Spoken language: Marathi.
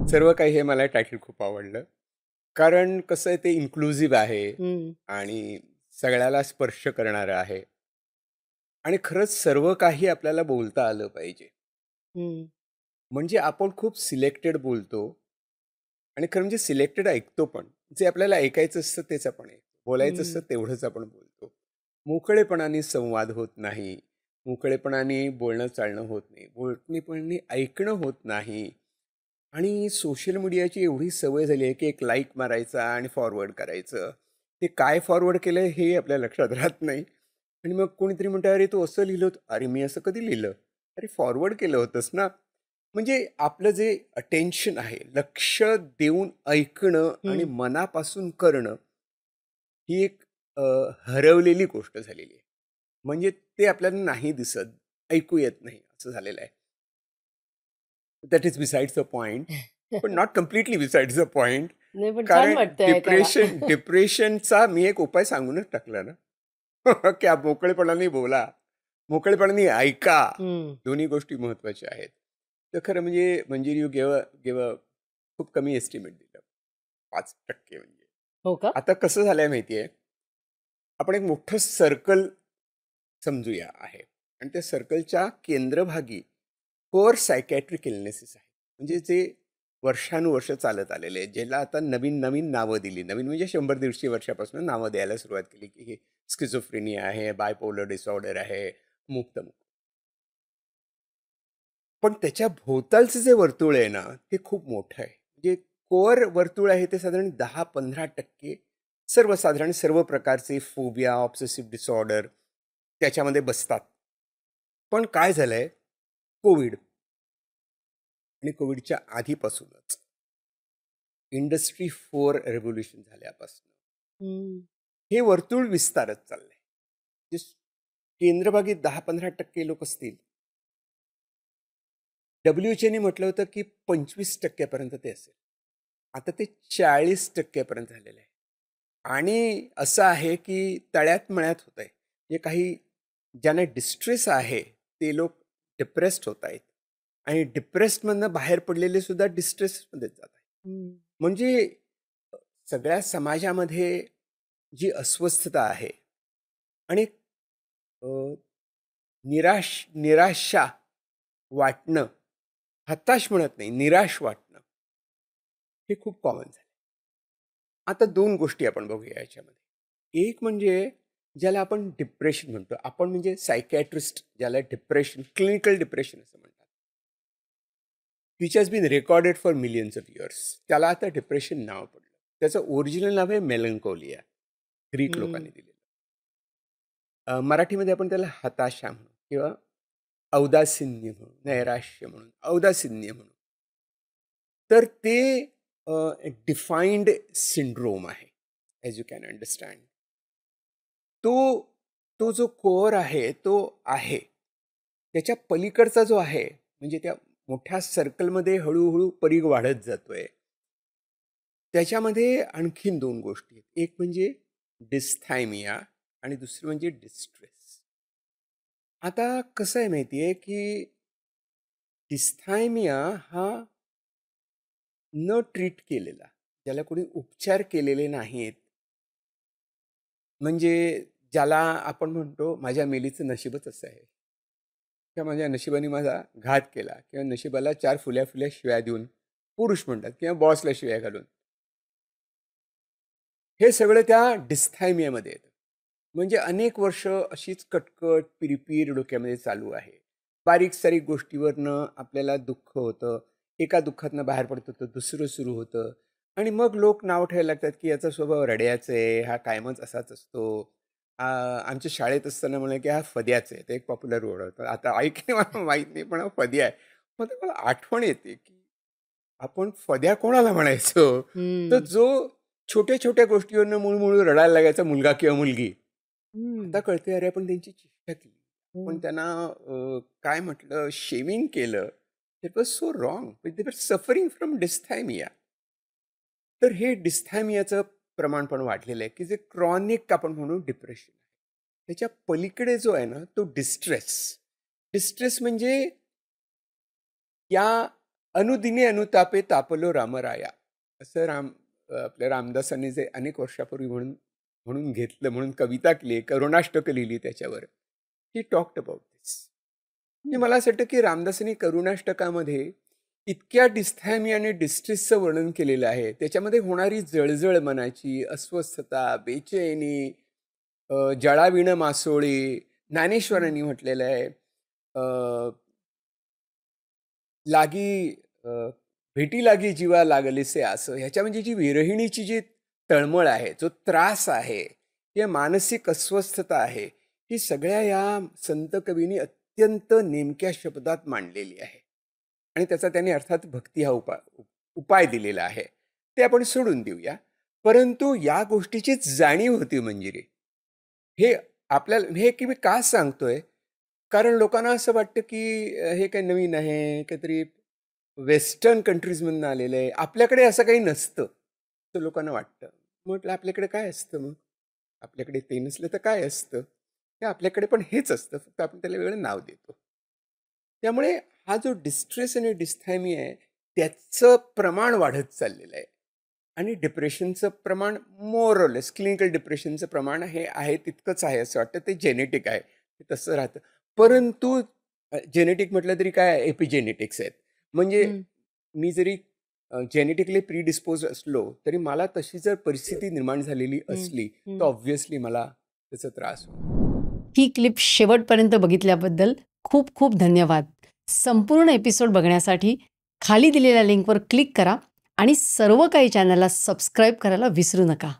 सर्व काही हे मला टायटल खूप आवडलं. कारण कसं आहे ते इन्क्लुझिव्ह आहे हं, आणि सगळ्याला स्पर्श करणारं आहे आणि खरंच सर्व काही आपल्याला बोलता आलं पाहिजे. हं, म्हणजे आपण खूप सिलेक्टेड बोलतो आणि खरं म्हणजे सिलेक्टेड ऐकतो पण. जे आपल्याला ऐकायचं असतं तेच आपण ऐकतो. बोलायचं असतं हं. तेवढंच आपण बोलतो. मोकळेपणाने संवाद होत नाही. मोकळेपणाने बोलणं चालणं होत नाही. मोकळेपणाने ऐकणं होत नाही. आणि सोशल मीडियाची एवढी सवय झाली आहे, की एक लाईक मारायचा आणि फॉरवर्ड करायचं. ते काय फॉरवर्ड केलंय हे आपल्या लक्षात राहत नाही. आणि मग कोणीतरी म्हणतं, "अरे, तू असं लिहिलं होतं." "अरे, मी असं कधी लिहिलं?" "अरे, फॉरवर्ड केलं होतंस ना." म्हणजे आपलं जे अटेन्शन आहे, लक्ष देऊन ऐकणं आणि हं. मनापासून करणं, ही एक अ, हरवलेली गोष्ट झालेली आहे. म्हणजे ते आपल्याला नाही दिसत, ऐकू येत नाही असं झालेलं आहे. That is besides the point, पण not completely besides the point. नाही, पण छान कारण वाटतंय ऐकायला. डिप्रेशनचा मी एक उपाय सांगूनच टाकला ना, की आप मोकळेपणाने बोला, मोकळेपणाने ऐका. हं. दोन्ही गोष्टी महत्त्वाच्या आहेत. तर खरं म्हणजे मंजिरी यू गिव्ह गिव्ह खूप कमी एस्टिमेट दिलं. 5% म्हणजे. हो का? आता कसं झालंय माहिती आहे, आपण एक मोठं सर्कल समजूया आहे आणि त्या सर्कलच्या केंद्रभागी कोर सायकॅट्रिक इलनेसेस आहेत. म्हणजे जे वर्षानुवर्ष चालत आलेले आहेत, ज्याला आता नवीन-नवीन नावं दिली. नवीन म्हणजे 100-150 वर्षापासून नावं द्यायला सुरुवात केली, की हे स्किझोफ्रेनिया आहे, बायपोलर डिसऑर्डर आहे, मुक्त-मुक्त. पण त्याच्या भोवतालचं जे वर्तुळ आहे ना, ते खूप मोठं आहे. म्हणजे कोअर वर्तुळ आहे ते साधारण 10-15% सर्वसाधारण सर्व प्रकारचे फोबिया, ऑब्सेसिव्ह डिसऑर्डर त्याच्यामध्ये बसतात. पण काय झालंय, कोविड आणि कोविडच्या आधीपासूनच इंडस्ट्री 4 रिव्होल्यूशन झाल्यापासून हं. हे वर्तुळ विस्तारत चाललंय. जे केंद्रभागी 10-15% लोक असतील. WHOने म्हटलं होतं, की 25% पर्यंत ते असेल. आता ते 40% पर्यंत झालेलं आहे. आणि असं आहे, की तळ्यात-मळ्यात होतंय. जे काही ज्यांना डिस्ट्रेस आहे, ते लोक डिप्रेस्ड होत आहेत. आणि डिप्रेस्डमधनं बाहेर पडलेले सुद्धा डिस्ट्रेसमध्येच जात आहेत. हं. म्हणजे अ, सगळ्या समाजामध्ये जी अस्वस्थता आहे आणि अ, निराशा वाटणं, हताश म्हणत नाही, निराश वाटणं, हे खूप कॉमन झालं. आता 2 गोष्टी आपण बघूया याच्यामध्ये. एक म्हणजे ज्याला आपण डिप्रेशन म्हणतो. आपण म्हणजे सायकियाट्रिस्ट ज्याला डिप्रेशन, क्लिनिकल डिप्रेशन असं म्हणतात. Which has been recorded for millions of years. त्याला आता डिप्रेशन नाव पडलं. त्याचं ओरिजिनल नाव आहे मेलंकोलिया. ग्रीक लोकांनी हं. दिलेलं. मराठीमध्ये आपण त्याला हताशा म्हणू किंवा औदासिन्य म्हणू, नैराश्य म्हणून, औदासिन्य म्हणू. तर ते डिफाईन्ड सिंड्रोम आहे, ॲज यू कॅन अंडरस्टँड. तो तो जो कोअर आहे, तो आहे. त्याच्या पलीकडचा जो आहे, म्हणजे त्या मोठ्या सर्कलमध्ये हळू परीघ वाढत जातोय. त्याच्यामध्ये आणखीन 2 गोष्टी आहेत. एक म्हणजे डिस्थायमिया आणि दुसरी म्हणजे डिस्ट्रेस. आता कसं आहे माहिती आहे, की डिस्थायमिया हा न ट्रीट केलेला, ज्याला कोणी उपचार केलेले नाहीत, म्हणजे ज्याला आपण म्हणतो, माझ्या मेलीचं नशीबच असं आहे किंवा माझ्या नशिबाने माझा घात केला किंवा नशिबाला 4 फुल्या-फुल्या शिव्या देऊन, पुरुष म्हणतात किंवा बॉसला शिव्या घालून. हे सगळं त्या डिस्थायमियामध्ये येतं. म्हणजे अनेक वर्ष अशीच कटकट, पिरपीर डोक्यामध्ये चालू आहे. बारीक-सारीक गोष्टीवरनं आपल्याला दुःख होतं. एका दुःखातनं बाहेर पडतो तर दुसरं सुरू होतं आणि मग लोक नाव ठेवायला लागतात, की याचा स्वभाव रड्याचा आहे, हा कायमच असाच असतो. आमच्या शाळेत असताना म्हणे, की हा फद्याचा आहे. ते एक पॉप्युलर वर्ड होतं. आता आहे की नाही मला माहीत नाही, पण हा फद्या आहे. मग ते मला आठवण येते, की आपण फद्या कोणाला म्हणायचो? तर हं. जो छोट्या-छोट्या गोष्टीवरनं मुळू रडायला लागायचा मुलगा किंवा मुलगी. आता हं. कळतंय अरे आपण त्यांची चेष्टा केली. आपण हं. त्यांना काय म्हटलं शेमिंग केलं. It was so wrong. They were suffering from डिस्थायमिया. तर हे डिस्थायमियाचं प्रमाण पण वाढलेलं आहे, की जे क्रॉनिक आपण म्हणू डिप्रेशन. त्याच्या पलीकडे जो आहे ना, तो डिस्ट्रेस. डिस्ट्रेस म्हणजे या अनुदिने अनुतापे तापलो रामराया. असं आपल्या रामदासांनी जे अनेक वर्षापूर्वी म्हणून म्हणून घेतलं, म्हणून कविता केली, करुणाष्टक लिहिली त्याच्यावर. ही टॉक्ड अबाउट दिस. हं. मला असं वाटतं की रामदासांनी करुणाष्टकामध्ये इतक्या डिस्थॅमी आणि डिस्ट्रेसचं वर्णन केलेलं आहे. त्याच्यामध्ये होणारी जळजळ मनाची, अस्वस्थता, बेचैनी, जळाविणं मासोळी, हं. ज्ञानेश्वरांनी म्हटलेलं आहे, लागी भेटी लागी जीवा लागलेसे असं. ह्याच्या म्हणजे जी विरहिणीची जी तळमळ आहे, जो त्रास आहे, या मानसिक अस्वस्थता आहे, ही सगळ्या या संत कवींनी अत्यंत नेमक्या शब्दात मांडलेली आहे. आणि त्याचा त्यांनी अर्थात भक्ती हा उपाय दिलेला आहे. ते आपण सोडून देऊया. परंतु या गोष्टीची जाणीव होती मंजिरी. हे आपल्याला हे की मी का सांगतोय? कारण लोकांना असं वाटतं की हे काही नवीन आहे, काहीतरी वेस्टर्न कंट्रीजमधून आलेलं आहे. आपल्याकडे असं काही नसतं, असं लोकांना वाटतं. म्हटलं आपल्याकडे काय असतं मग? आपल्याकडे ते नसलं तर काय असतं? हे आपल्याकडे पण हेच असतं, फक्त आपण त्याला वेगळं नाव देतो. त्यामुळे हा जो डिस्ट्रेस आणि डिस्थायमी आहे, त्याचं प्रमाण वाढत चाललेलं आहे. आणि डिप्रेशनचं प्रमाण मोर ऑर लेस क्लिनिकल डिप्रेशनचं प्रमाण हे आहे तितकंच आहे असं वाटतं. ते जेनेटिक आहे. ते तसं राहतं. परंतु जेनेटिक म्हटलं तरी काय एपिजेनेटिक्स आहेत. म्हणजे हं. मी जरी जेनेटिकली प्रीडिस्पोज असलो, तरी मला तशी जर परिस्थिती निर्माण झालेली हं. असली, हं. तर ऑब्व्हियसली मला त्याचा त्रास होईल. ही क्लिप शेवटपर्यंत बघितल्याबद्दल खूप खूप धन्यवाद. संपूर्ण एपिसोड बघण्यासाठी खाली दिलेल्या लिंकवर क्लिक करा आणि सर्व काही चॅनलला सबस्क्राईब करायला विसरू नका.